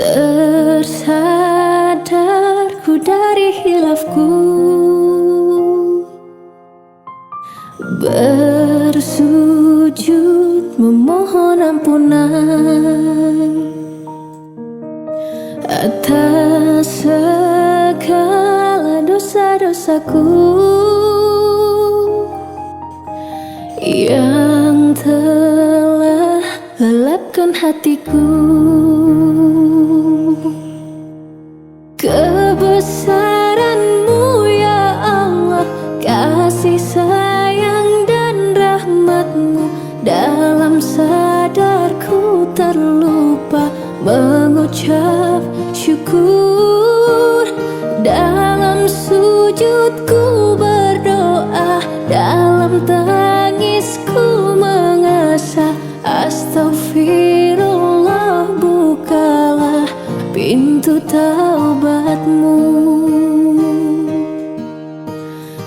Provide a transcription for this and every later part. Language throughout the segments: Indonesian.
Tersadarku dari hilafku, bersujud memohon ampunan atas segala dosa-dosaku yang telah lelapkan hatiku. Kebesaran-Mu ya Allah, kasih sayang dan rahmat-Mu, dalam sadarku terlupa mengucap syukur. Dalam sujudku berdoa, dalam tangisku mengesah, astagfirullah, bukalah pintu taubat-Mu.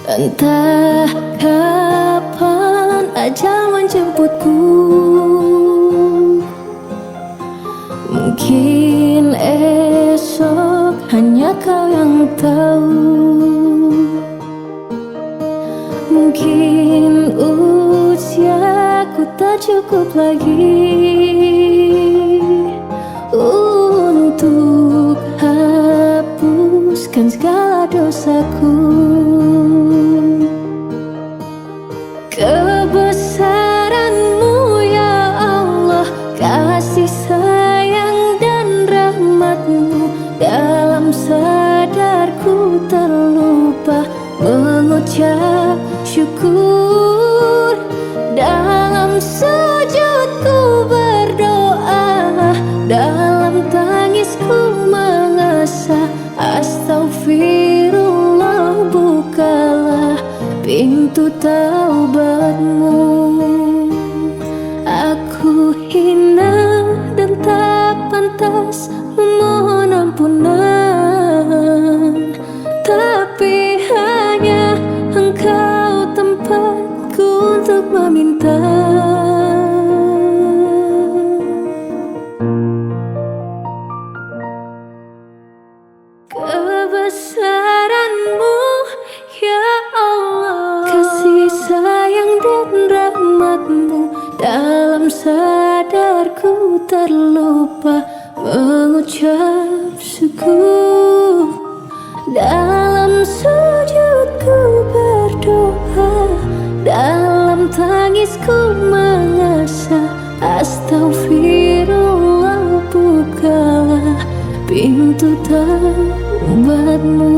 Entah kapan ajal menjemputku, mungkin esok hanya Kau yang tahu. Mungkin usiaku tak cukup lagi untuk hapuskan segala dosaku. Kebesaran-Mu ya Allah, kasih sayang dan rahmat-Mu, dalam sadarku terlupa mengucap syukur. Dalam sujudku berdoa, dalam tangisku mengesah, astagfirullah, bukalah pintu taubat-Mu. Aku hina dan tak pantas memohon ampunan, tapi hanya Engkau tempatku untuk meminta. Kebesaran-Mu ya Allah, kasih sayang dan rahmat-Mu, dalam sadarku terlupa mengucap syukur. Dalam sujudku berdoa, dalam tangisku mengesah, astagfirullah, bukalah pintu taubat-Mu.